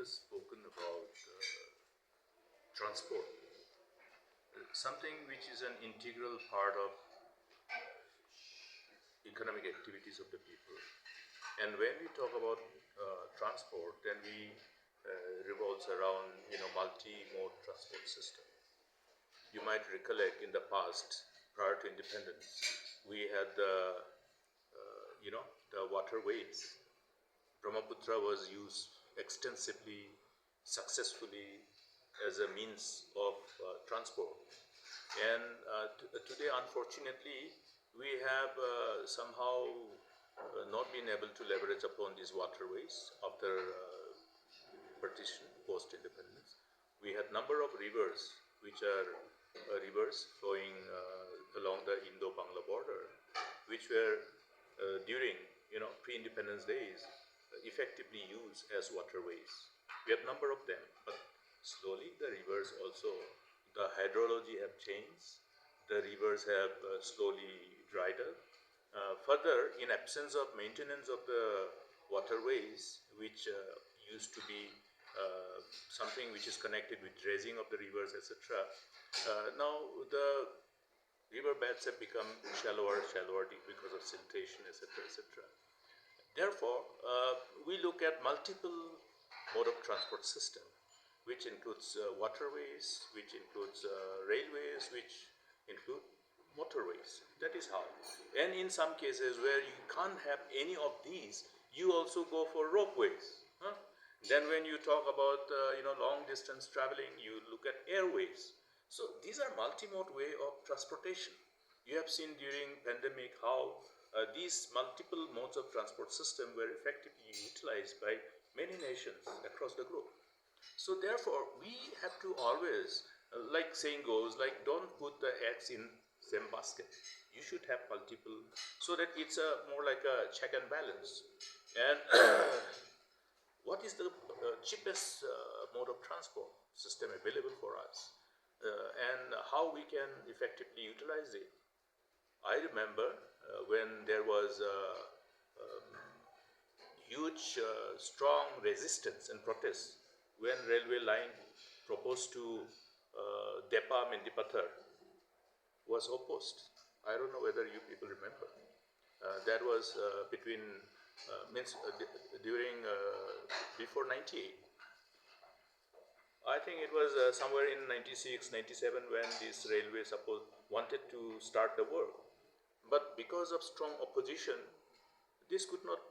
just spoken about transport, something which is an integral part of economic activities of the people. And when we talk about transport, then we revolves around multi-mode transport system. You might recollect in the past, prior to independence, we had the waterways. Brahmaputra was used extensively, successfully as a means of transport. And today, unfortunately, we have somehow not been able to leverage upon these waterways after partition, post-independence. We had number of rivers, which are rivers flowing along the Indo-Bangla border, which were during pre-independence days effectively used as waterways. We have number of them, but slowly the rivers also, the hydrology have changed. The rivers have slowly dried up. Further, in absence of maintenance of the waterways, which used to be something which is connected with dredging of the rivers, etc. Now the river beds have become shallower because of siltation, etc., etc. Therefore, we look at multiple mode of transport system, which includes waterways, which includes railways, which include motorways. That is how. And in some cases where you can't have any of these, you also go for ropeways. Then when you talk about long distance traveling, you look at airways. So these are multi-mode way of transportation. You have seen during pandemic how these multiple modes of transport system were effectively utilized by many nations across the globe. So therefore, we have to always, like saying goes, like don't put the eggs in same basket. You should have multiple, so that it's more like a check and balance. And what is the cheapest mode of transport system available for us, and how we can effectively utilize it? I remember when there was huge, strong resistance and protest when railway line proposed to Depa Mendipathar was opposed. I don't know whether you people remember. That was during before 98. I think it was somewhere in 96, 97 when this railway wanted to start the work. But because of strong opposition, this could not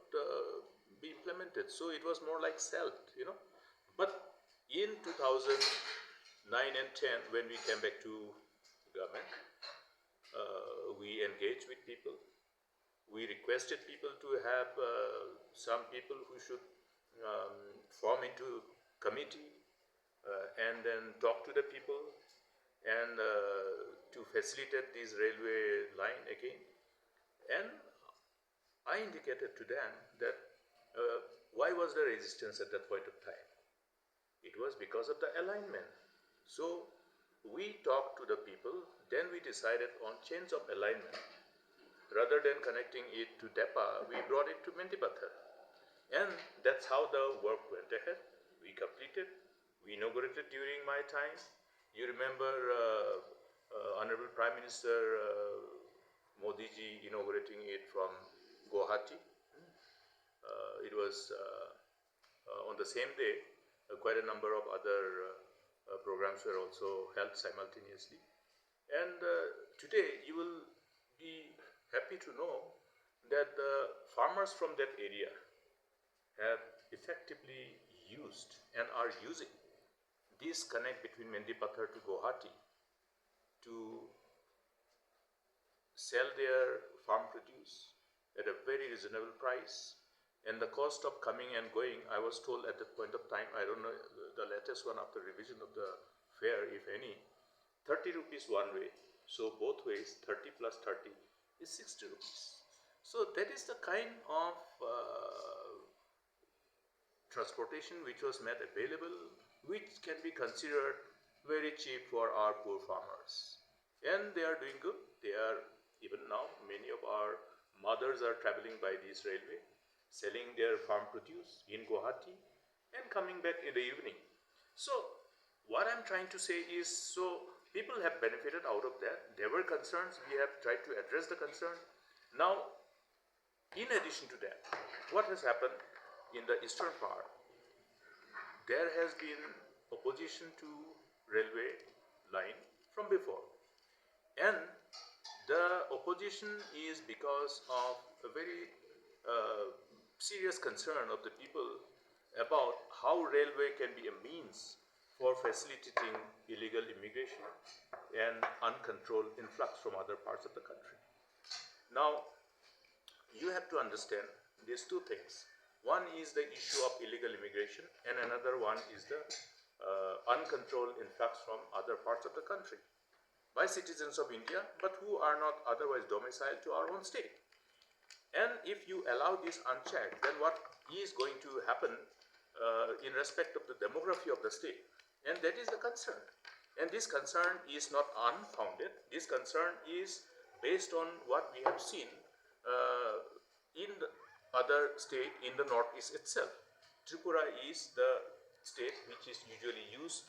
be implemented. So it was more like But in 2009 and 10, when we came back to government, we engaged with people. We requested people to have some people who should form into committee and then talk to the people and to facilitate this railway line again. And I indicated to them that why was there resistance at that point of time? It was because of the alignment. So we talked to the people, then we decided on change of alignment. Rather than connecting it to Depa, we brought it to Mendipathar. And that's how the work went ahead. We completed. We inaugurated during my time. You remember Honorable Prime Minister Modi ji inaugurating it from Guwahati. It was on the same day. Quite a number of other programs were also held simultaneously. And today you will be happy to know that the farmers from that area have effectively used and are using this connect between Mendipathar to Guwahati to sell their farm produce at a very reasonable price. And the cost of coming and going, I was told at that point of time, I don't know the latest one after revision of the fare, if any, 30 rupees one way. So both ways, 30 plus 30 is 60 rupees. So that is the kind of transportation which was made available, which can be considered very cheap for our poor farmers. And they are doing good. They are, even now, many of our mothers are traveling by this railway, selling their farm produce in Guwahati. and coming back in the evening. So what I'm trying to say is, so people have benefited out of that. There were concerns, we have tried to address the concern. Now, in addition to that, what has happened in the eastern part, there has been opposition to railway line from before. And the opposition is because of a very serious concern of the people about how railway can be a means for facilitating illegal immigration and uncontrolled influx from other parts of the country. Now, you have to understand these two things. One is the issue of illegal immigration, and another one is the uncontrolled influx from other parts of the country by citizens of India, but who are not otherwise domiciled to our own state. And if you allow this unchecked, then what is going to happen in respect of the demography of the state? And that is the concern. And this concern is not unfounded. This concern is based on what we have seen in the other state in the northeast itself. Tripura is the state which is usually used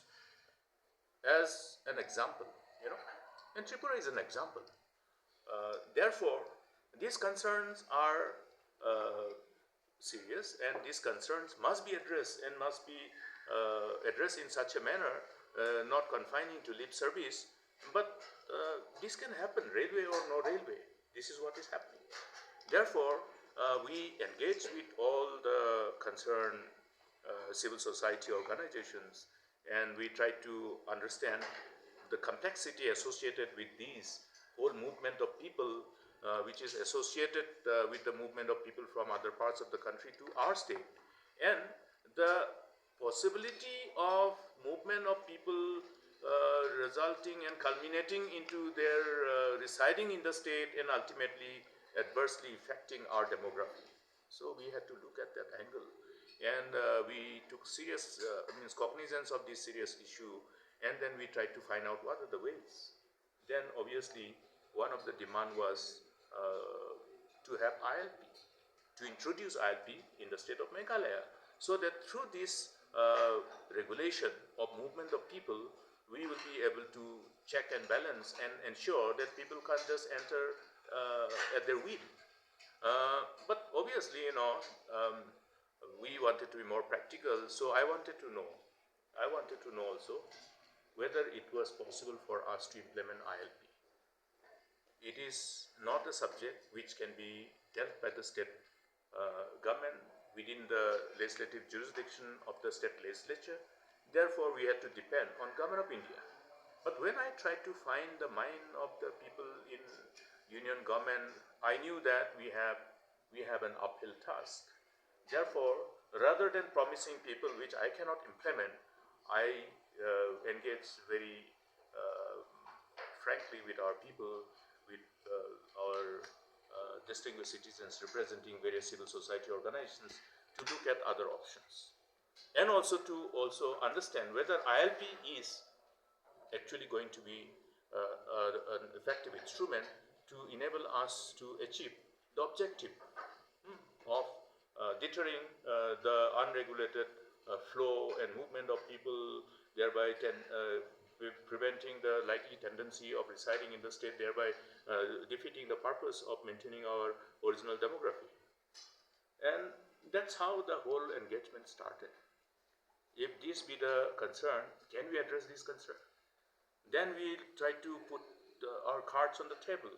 as an example, and Tripura is an example. Therefore, these concerns are serious, and these concerns must be addressed and must be addressed in such a manner, not confining to lip service, but this can happen, railway or no railway. This is what is happening. Therefore, we engage with all the concerned civil society organizations, and we try to understand the complexity associated with these whole movement of people, which is associated with the movement of people from other parts of the country to our state, and the possibility of movement of people resulting and culminating into their residing in the state and ultimately adversely affecting our demography. So we had to look at that angle, and we took serious cognizance of this serious issue, and then we tried to find out what are the ways. Then obviously one of the demand was to have ILP, to introduce ILP in the state of Meghalaya, so that through this regulation of movement of people, we will be able to check and balance and ensure that people can't just enter at their will. But obviously, we wanted to be more practical, so I wanted to know also whether it was possible for us to implement ILP. It is not a subject which can be dealt by the state government within the legislative jurisdiction of the state legislature. Therefore, we had to depend on Government of India. But when I tried to find the mind of the people in union government, I knew that we have an uphill task. Therefore, rather than promising people which I cannot implement, I engage very frankly with our people, with our distinguished citizens representing various civil society organizations, to look at other options, and also to understand whether ILP is actually going to be an effective instrument to enable us to achieve the objective of deterring the unregulated flow and movement of people, thereby preventing the likely tendency of residing in the state, thereby defeating the purpose of maintaining our original demography. And that's how the whole engagement started. If this be the concern, can we address this concern? Then we tried to put our cards on the table.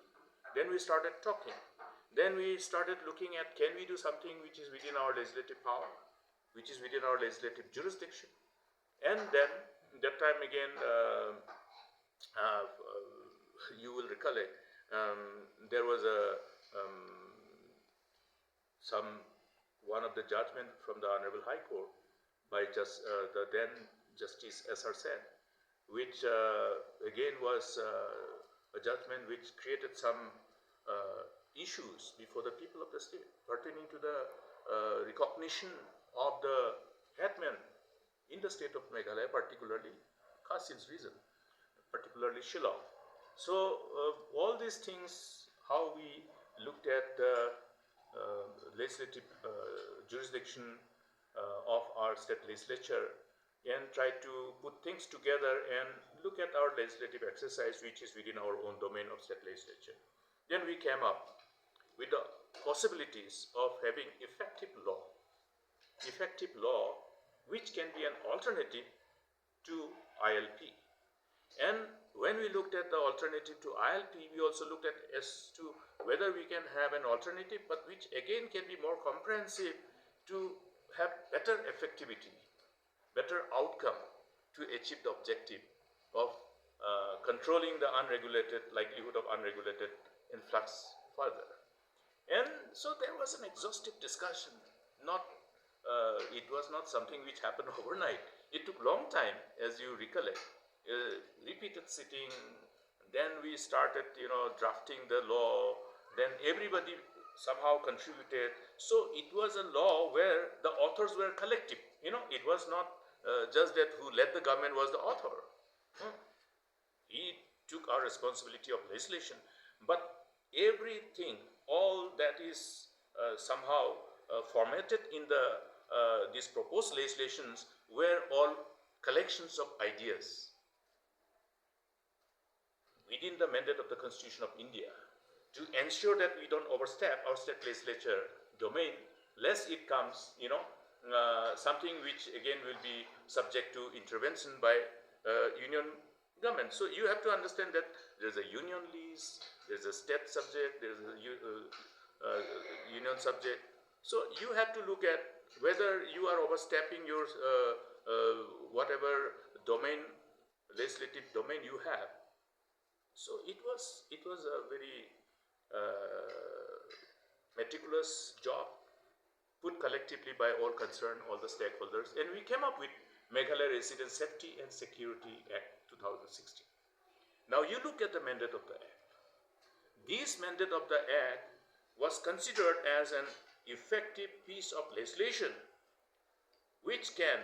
Then we started talking. Then we started looking at, can we do something which is within our legislative power, which is within our legislative jurisdiction. And then, that time again, you will recollect, there was one of the judgment from the Honorable High Court by the then Justice S.R. Sen, which again was a judgment which created some issues before the people of the state pertaining to the recognition of the headmen in the state of Meghalaya, particularly Kasil's region, particularly Shillong. So all these things, how we looked at the legislative jurisdiction of our state legislature and try to put things together and look at our legislative exercise which is within our own domain of state legislature. Then we came up with the possibilities of having effective law which can be an alternative to ILP. And when we looked at the alternative to ILP, we also looked at as to whether we can have an alternative, but which again can be more comprehensive to have better effectivity, better outcome to achieve the objective of controlling the unregulated likelihood of unregulated influx further. And so there was an exhaustive discussion. It was not something which happened overnight. It took long time, as you recollect. Repeated sitting. Then we started, drafting the law. Then everybody somehow contributed. So it was a law where the authors were collective. It was not just that who led the government was the author. He took our responsibility of legislation, but everything, all that is somehow formatted in these proposed legislations were all collections of ideas within the mandate of the Constitution of India to ensure that we don't overstep our state legislature domain, lest it comes, something which again will be subject to intervention by union government. So you have to understand that there's a union lease, there's a state subject, there's a union subject. So you have to look at whether you are overstepping your whatever domain, legislative domain you have. So it was a very meticulous job put collectively by all concerned, all the stakeholders, and we came up with Meghalaya Resident Safety and Security Act 2016. Now you look at the mandate of the Act. This mandate of the Act was considered as an effective piece of legislation which can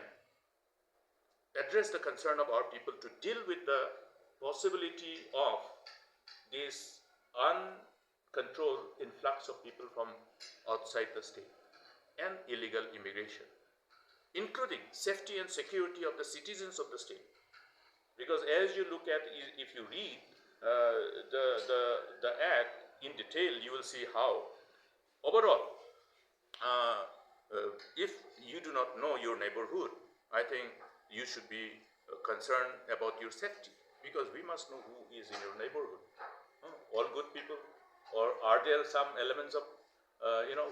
address the concern of our people to deal with the possibility of this uncontrolled influx of people from outside the state and illegal immigration, including safety and security of the citizens of the state. Because as you look at, if you read the Act in detail, you will see how overall, if you do not know your neighborhood, I think you should be concerned about your safety, because we must know who is in your neighborhood. All good people, or are there some elements of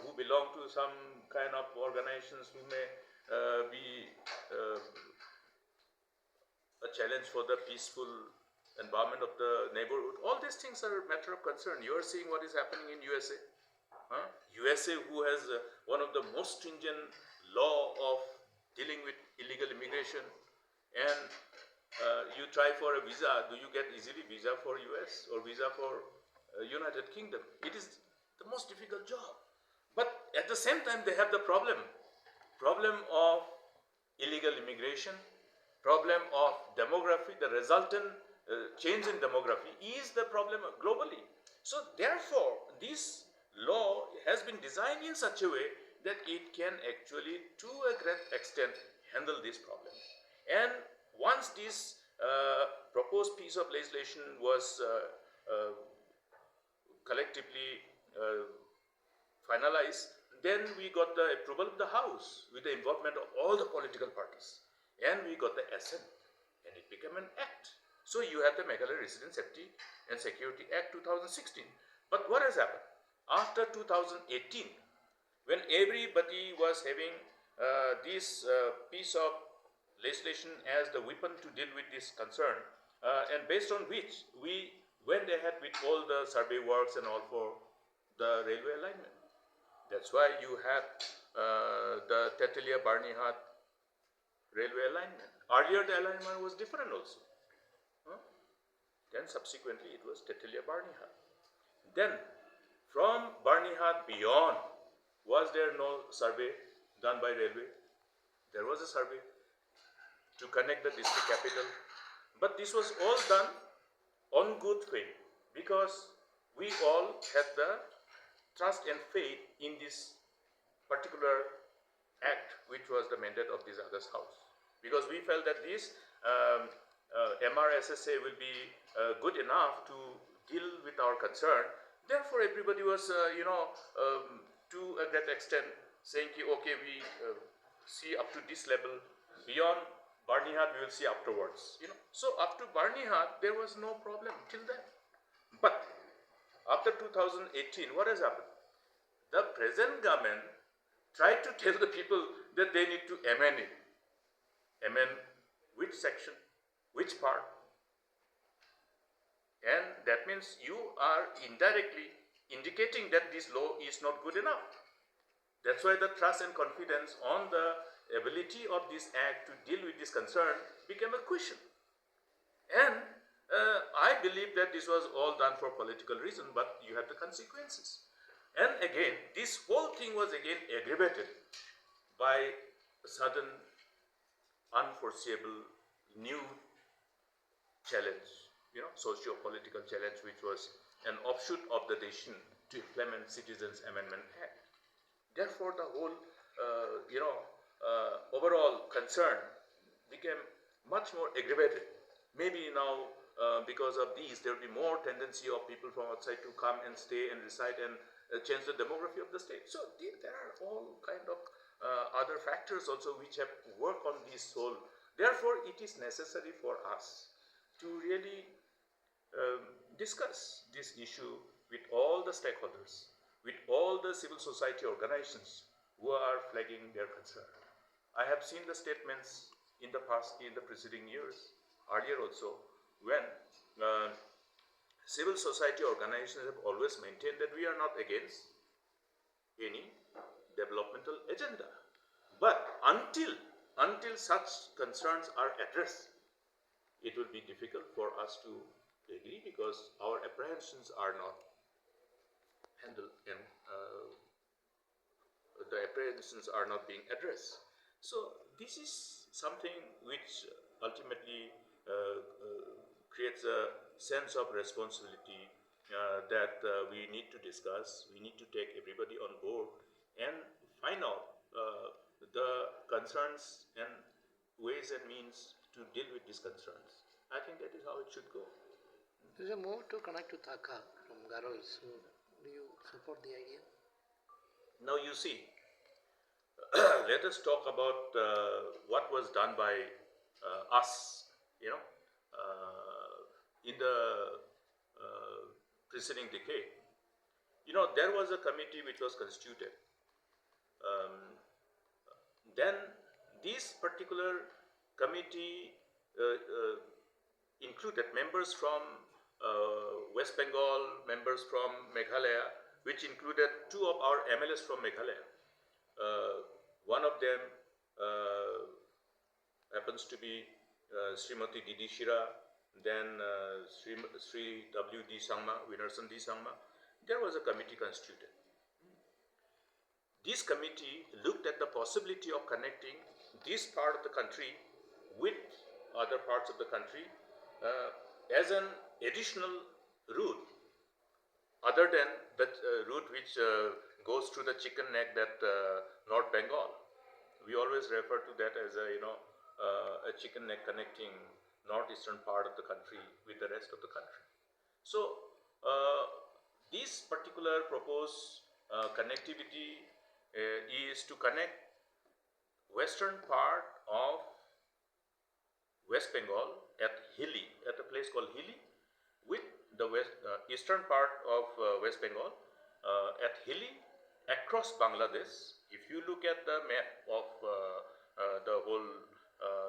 who belong to some kind of organizations who may be a challenge for the peaceful environment of the neighborhood. All these things are a matter of concern. You are seeing what is happening in USA. USA, who has one of the most stringent law of dealing with illegal immigration, and you try for a visa, do you get easily visa for US or visa for United Kingdom? It is the most difficult job. But at the same time, they have the problem of illegal immigration, problem of demography. The resultant change in demography is the problem globally. So therefore, this law has been designed in such a way that it can actually, to a great extent, handle this problem. And once this proposed piece of legislation was collectively finalized, then we got the approval of the House with the involvement of all the political parties, and we got the assent, and it became an act. So you have the Meghalaya Resident Safety and Security Act 2016. But what has happened? After 2018, when everybody was having this piece of legislation as the weapon to deal with this concern, and based on which we went ahead with all the survey works and all for the railway alignment. That's why you have the Tetalia-Barnihat railway alignment. Earlier the alignment was different also. Then subsequently it was Tetalia-Barnihat. Then from Barnihat beyond, was there no survey done by railway? There was a survey to connect the district capital. But this was all done on good faith, because we all had the trust and faith in this particular act which was the mandate of this August House. Because we felt that this MRSSA will be good enough to deal with our concern. Therefore, everybody was, to a great extent saying, okay, we see up to this level. Beyond Barnihat, we will see afterwards. So up to Barnihat, there was no problem till then. But after 2018, what has happened? The present government tried to tell the people that they need to amend it. Amend which section, which part? And that means you are indirectly indicating that this law is not good enough. That's why the trust and confidence on the ability of this act to deal with this concern became a question. And I believe that this was all done for political reason, but you have the consequences. And again, this whole thing was again aggravated by a sudden, unforeseeable new challenge, socio-political challenge, which was an offshoot of the decision to implement Citizens Amendment Act. Therefore, the whole, overall concern became much more aggravated. Maybe now, because of these, there will be more tendency of people from outside to come and stay and reside and change the demography of the state. So there are all kind of other factors also which have worked on this whole. Therefore, it is necessary for us to really discuss this issue with all the stakeholders, with all the civil society organizations who are flagging their concern. I have seen the statements in the past, in the preceding years, earlier also, when civil society organizations have always maintained that we are not against any developmental agenda. But until such concerns are addressed, it will be difficult for us to agree, because our apprehensions are not handled and the apprehensions are not being addressed. So this is something which ultimately creates a sense of responsibility that we need to discuss. We need to take everybody on board and find out the concerns and ways and means to deal with these concerns. I think that is how it should go. There is a move to connect to Dhaka from Garois. So, do you support the idea? Now you see, let us talk about what was done by us, in the preceding decade. There was a committee which was constituted. Then this particular committee included members from West Bengal, members from Meghalaya, which included two of our MLAs from Meghalaya. One of them happens to be Srimati Didi Shira, then Sri W.D. Sangma, Winarsan D. Sangma. There was a committee constituted. This committee looked at the possibility of connecting this part of the country with other parts of the country as an additional route, other than the route which goes through the chicken neck that North Bengal. We always refer to that as a chicken neck connecting northeastern part of the country with the rest of the country. So this particular proposed connectivity is to connect western part of West Bengal at Hilli, at a place called Hilli, with the eastern part of West Bengal at Hilli across Bangladesh. If you look at the map of the whole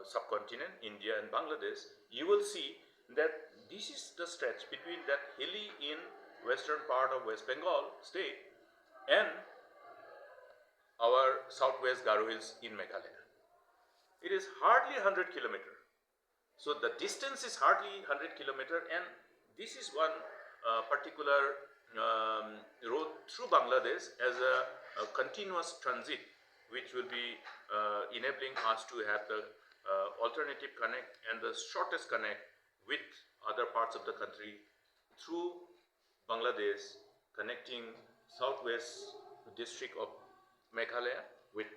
subcontinent, India and Bangladesh, you will see that this is the stretch between that Hilli in western part of West Bengal state and our southwest Garo Hills in Meghalaya. It is hardly 100 kilometers. So the distance is hardly 100 kilometers, and this is one particular road through Bangladesh as a continuous transit, which will be enabling us to have the alternative connect and the shortest connect with other parts of the country through Bangladesh, connecting southwest district of Meghalaya with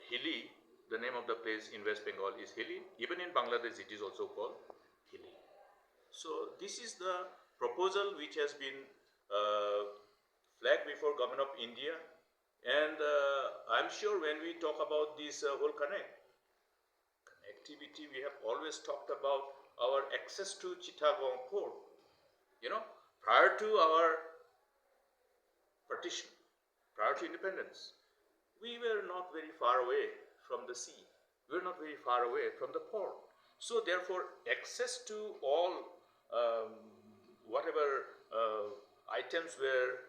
hilly. The name of the place in West Bengal is hilly. Even in Bangladesh, it is also called hilly. So this is the proposal which has been flagged before Government of India, and I'm sure when we talk about this whole connectivity, we have always talked about our access to Chittagong port. You know, prior to our partition, prior to independence, we were not very far away from the sea. We were not very far away from the port. So therefore, access to all um, whatever items were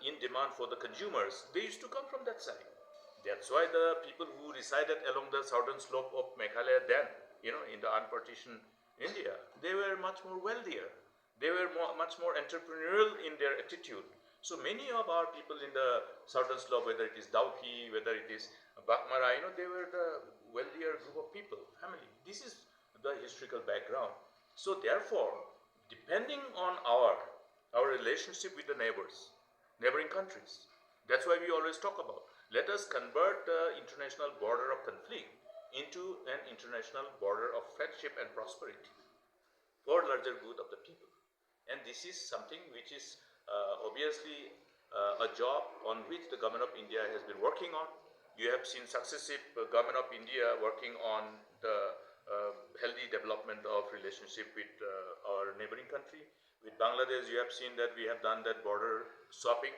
in demand for the consumers, they used to come from that side. That's why the people who resided along the southern slope of Meghalaya then, in the unpartitioned India, they were much more wealthier. They were much more entrepreneurial in their attitude. So many of our people in the southern slope, whether it is Dauki, whether it is Bakmara, they were the wealthier group of people, family. This is the historical background. So therefore, depending on our relationship with the neighboring countries, that's why we always talk about, let us convert the international border of conflict into an international border of friendship and prosperity for larger good of the people. And this is something which is obviously a job on which the Government of India has been working on. You have seen successive Government of India working on the healthy development of relationship with our neighboring country. With Bangladesh, you have seen that we have done that border swapping.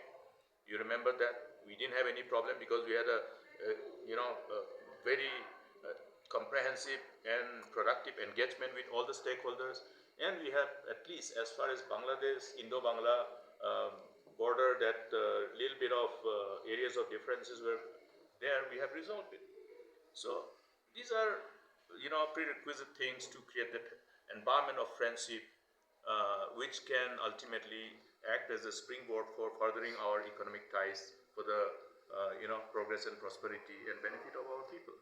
You remember that we didn't have any problem because we had a very comprehensive and productive engagement with all the stakeholders, and we have, at least as far as Bangladesh, Indo-Bangla border, that little bit of areas of differences were there, we have resolved it. So these are prerequisite things to create that environment of friendship, which can ultimately act as a springboard for furthering our economic ties for the progress and prosperity and benefit of our people.